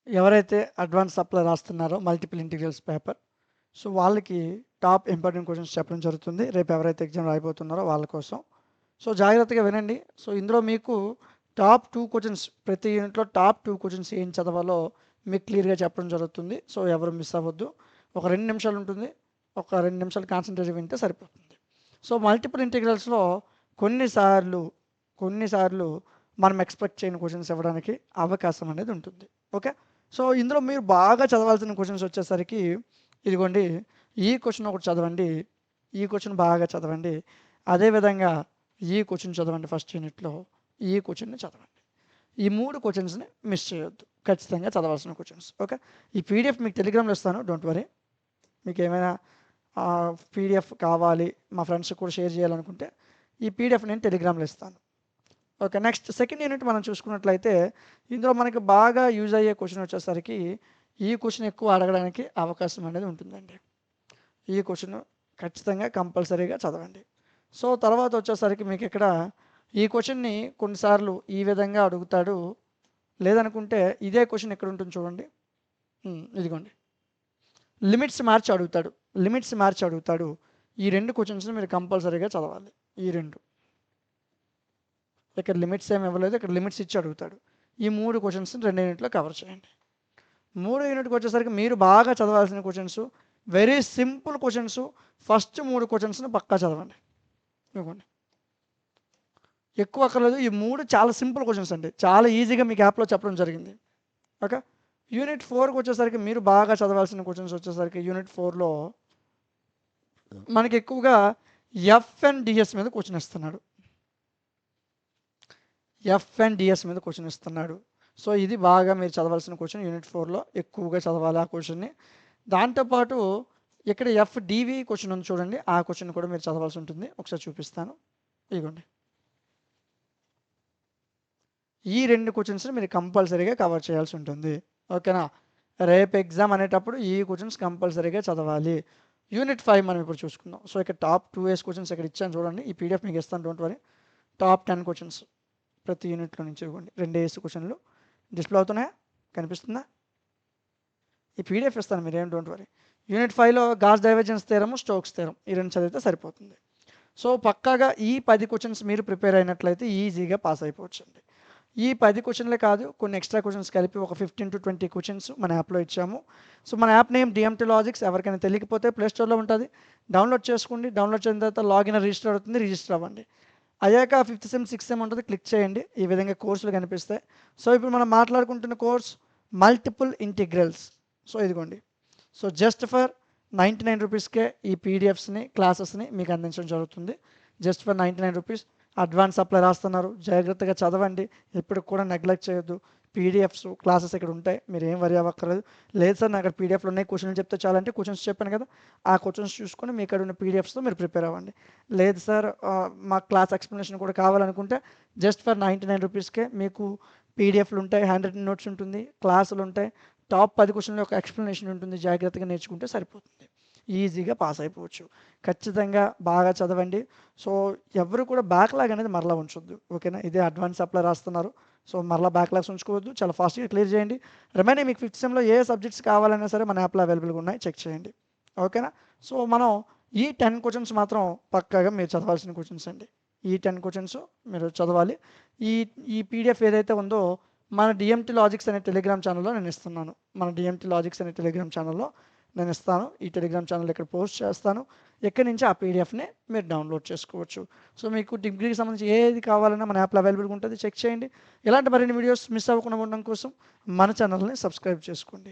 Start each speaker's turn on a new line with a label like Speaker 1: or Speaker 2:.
Speaker 1: ఎవరైతే advance supply రాస్తున్నారో multiple integrals paper, so వాళ్ళకి టాప్ ఇంపార్టెంట్ క్వశ్చన్స్ చెప్పడం జరుగుతుంది. రేపు ఎవరైతే ఎగ్జామ్ రాయబోతున్నారో వాళ్ళ కోసం. సో జాగ్రత్తగా వినండి. సో ఇందులో మీకు టాప్ 2 క్వశ్చన్స్, ప్రతి యూనిట్లో టాప్ 2 క్వశ్చన్స్ ఏం చదవాలో మీకు క్లియర్గా చెప్పడం జరుగుతుంది. సో ఎవరు మిస్ అవ్వద్దు. ఒక 2 నిమిషాలు ఉంటుంది. ఒక 2 నిమిషాలు కాన్సంట్రేట్ వింటే సరిపోతుంది. సో మల్టిపుల్ ఇంటిగ్రల్స్లో కొన్నిసార్లు కొన్నిసార్లు మనం ఎక్స్పెక్ట్ చేయని క్వశ్చన్స్ ఇవ్వడానికి అవకాశం అనేది ఉంటుంది. ఓకే. సో ఇందులో మీరు బాగా చదవాల్సిన క్వశ్చన్స్ వచ్చేసరికి ఇదిగోండి, ఈ క్వశ్చన్ ఒకటి చదవండి, ఈ క్వశ్చన్ బాగా చదవండి, అదేవిధంగా ఈ క్వశ్చన్ చదవండి, ఫస్ట్ యూనిట్లో ఈ క్వశ్చన్ని చదవండి. ఈ 3 క్వశ్చన్స్ని మిస్ చేయొద్దు, ఖచ్చితంగా చదవాల్సిన క్వశ్చన్స్. ఓకే. ఈ పీడిఎఫ్ మీకు టెలిగ్రామ్లో ఇస్తాను, డోంట్ వరీ. మీకు ఏమైనా పీడిఎఫ్ కావాలి, మా ఫ్రెండ్స్కి కూడా షేర్ చేయాలనుకుంటే ఈ పీడిఎఫ్ నేను టెలిగ్రామ్లో ఇస్తాను. ఓకే. నెక్స్ట్ సెకండ్ యూనిట్ మనం చూసుకున్నట్లయితే ఇందులో మనకి బాగా యూజ్ అయ్యే క్వశ్చన్ వచ్చేసరికి ఈ క్వశ్చన్ ఎక్కువ అడగడానికి అవకాశం అనేది ఉంటుందండి. ఈ క్వశ్చన్ ఖచ్చితంగా కంపల్సరీగా చదవండి. సో తర్వాత వచ్చేసరికి మీకు ఇక్కడ ఈ క్వశ్చన్ని కొన్నిసార్లు ఈ విధంగా అడుగుతాడు, లేదనుకుంటే ఇదే క్వశ్చన్ ఎక్కడ ఉంటుంది చూడండి, ఇదిగోండి, లిమిట్స్ మార్చి అడుగుతాడు. ఈ 2 క్వశ్చన్స్ని మీరు కంపల్సరీగా చదవాలి. ఈ 2, ఇక్కడ లిమిట్స్ ఏమి ఇవ్వలేదు, ఇక్కడ లిమిట్స్ ఇచ్చి అడుగుతాడు. ఈ 3 క్వశ్చన్స్ని 2 యూనిట్లో కవర్ చేయండి. 3 యూనిట్కి వచ్చేసరికి మీరు బాగా చదవాల్సిన questions, very simple questions. First 3 క్వశ్చన్స్ని పక్కా చదవండి. ఇవ్వండి, ఎక్కువ అక్కర్లేదు. ఈ 3 చాలా సింపుల్ క్వశ్చన్స్ అండి, చాలా ఈజీగా మీకు యాప్లో చెప్పడం జరిగింది. ఓకే. యూనిట్ 4కి వచ్చేసరికి మీరు బాగా చదవాల్సిన క్వశ్చన్స్ వచ్చేసరికి యూనిట్ 4లో మనకి ఎక్కువగా ఎఫ్ఎన్డిఎస్ మీద క్వశ్చన్ ఇస్తున్నాడు. ఎఫ్ఎన్డిఎస్ మీద క్వశ్చన్ ఇస్తున్నాడు. సో ఇది బాగా మీరు చదవాల్సిన క్వశ్చన్, యూనిట్ 4లో ఎక్కువగా చదవాలి ఆ క్వశ్చన్ని. దాంతోపాటు ఇక్కడ ఎఫ్డివి క్వశ్చన్ ఉంది చూడండి, ఆ క్వశ్చన్ కూడా మీరు చదవాల్సి ఉంటుంది. ఒకసారి చూపిస్తాను, ఇదిగోండి. ఈ 2 క్వశ్చన్స్ని మీరు కంపల్సరీగా కవర్ చేయాల్సి ఉంటుంది. ఓకేనా. రేపు ఎగ్జామ్ అనేటప్పుడు ఈ క్వశ్చన్స్ కంపల్సరీగా చదవాలి. యూనిట్ 5 మనం ఇప్పుడు చూసుకుందాం. సో ఇక్కడ టాప్ 2 ఇయర్స్ క్వశ్చన్స్ ఇక్కడ ఇచ్చాను చూడండి, ఈ పీడిఎఫ్ మీకు ఇస్తాను, డోంట్ వరీ. టాప్ 10 క్వశ్చన్స్ ప్రతి యూనిట్లో నుంచి ఇవ్వండి. 2 ఇయర్స్ క్వశ్చన్లు డిస్ప్లే అవుతున్నాయా, కనిపిస్తుందా? ఈ పీడిఎఫ్ ఇస్తాను, మీరేం డోంట్ వరీ. యూనిట్ 5లో Gauss divergence theorem, Stokes theorem, ఈ 2 చదివితే సరిపోతుంది. సో పక్కాగా ఈ 10 క్వశ్చన్స్ మీరు ప్రిపేర్ అయినట్లయితే ఈజీగా పాస్ అయిపోవచ్చు అండి. ఈ 10 క్వశ్చన్లే కాదు, కొన్ని ఎక్స్ట్రా క్వశ్చన్స్ కలిపి ఒక 15 to 20 క్వశ్చన్స్ మన యాప్లో ఇచ్చాము. సో మన యాప్ నేమ్ డిఎంటీ లాజిక్స్. ఎవరికైనా తెలియకపోతే ప్లేస్టోర్లో ఉంటుంది, డౌన్లోడ్ చేసుకోండి. డౌన్లోడ్ చేసిన తర్వాత లాగిన్ రిజిస్టర్ అవుతుంది, రిజిస్టర్ అవ్వండి. అయ్యాక 5th సెమ్ 6th సెమ్ ఉంటుంది, క్లిక్ చేయండి. ఈ విధంగా కోర్సులు కనిపిస్తాయి. సో ఇప్పుడు మనం మాట్లాడుకుంటున్న కోర్స్ మల్టిపుల్ ఇంటిగ్రల్స్. సో ఇదిగోండి, సో జస్ట్ ఫర్ 99 రూపీస్కే ఈ పీడిఎఫ్స్ని, క్లాసెస్ని మీకు అందించడం జరుగుతుంది. Just for 99 rupees. Advance supply రాస్తున్నారు, జాగ్రత్తగా చదవండి, ఎప్పుడు కూడా నెగ్లెక్ట్ చేయొద్దు. పీడిఎఫ్స్, క్లాసెస్ ఇక్కడ ఉంటాయి, మీరు ఏం వరి అవ్వక్కర్లేదు. లేదు సార్ నాకు అక్కడ పీడిఎఫ్లు ఉన్నాయి, క్వశ్చన్లు చెప్తే చాలంటే క్వశ్చన్స్ చెప్పాను కదా, ఆ క్వశ్చన్స్ చూసుకొని మీ ఇక్కడ ఉన్న పీడిఎఫ్స్తో మీరు ప్రిపేర్ అవ్వండి. లేదు సార్ మా క్లాస్ ఎక్స్ప్లెనేషన్ కూడా కావాలనుకుంటే జస్ట్ ఫర్ 99 రూపీస్కే మీకు పీడిఎఫ్లు ఉంటాయి, హ్యాండ్ రిటన్ నోట్స్ ఉంటుంది, క్లాసులు ఉంటాయి, టాప్ 10 క్వశ్చన్లు ఒక ఎక్స్ప్లెనేషన్ ఉంటుంది. జాగ్రత్తగా నేర్చుకుంటే సరిపోతుంది, ఈజీగా పాస్ అయిపోవచ్చు. ఖచ్చితంగా బాగా చదవండి. సో ఎవరు కూడా బ్యాక్లాగ్ అనేది మరలా ఉంచొద్దు. ఓకేనా. ఇదే అడ్వాన్స్ సప్లై రాస్తున్నారు, సో మరలా బ్యాక్లాగ్స్ ఉంచుకోవద్దు, చాలా ఫాస్ట్గా క్లియర్ చేయండి. రిమైనింగ్ మీకు 5th సెమ్లో ఏ సబ్జెక్ట్స్ కావాలన్నా సరే మన యాప్లో అవైలబుల్గా ఉన్నాయి, చెక్ చేయండి. ఓకేనా. సో మనం ఈ 10 క్వశ్చన్స్ మాత్రం పక్కాగా మీరు చదవాల్సిన క్వశ్చన్స్ అండి. ఈ 10 క్వశ్చన్స్ మీరు చదవాలి. ఈ ఈ పీడిఎఫ్ ఏదైతే ఉందో మన డిఎంటీ లాజిక్స్ అనే టెలిగ్రామ్ ఛానల్లో నేను ఇస్తున్నాను. మన డిఎంటీ లాజిక్స్ అనే టెలిగ్రామ్ ఛానల్లో నేను ఇస్తాను. ఈ టెలిగ్రామ్ ఛానల్ ఇక్కడ పోస్ట్ చేస్తాను. ఎక్కడి నుంచి ఆ పీడిఎఫ్ని మీరు డౌన్లోడ్ చేసుకోవచ్చు. సో మీకు డిగ్రీకి సంబంధించి ఏది కావాలన్నా మన యాప్లో అవైలబుల్గా ఉంటుంది, చెక్ చేయండి. ఇలాంటి మరిన్ని వీడియోస్ మిస్ అవ్వకుండా ఉండడం కోసం మన ఛానల్ని సబ్స్క్రైబ్ చేసుకోండి.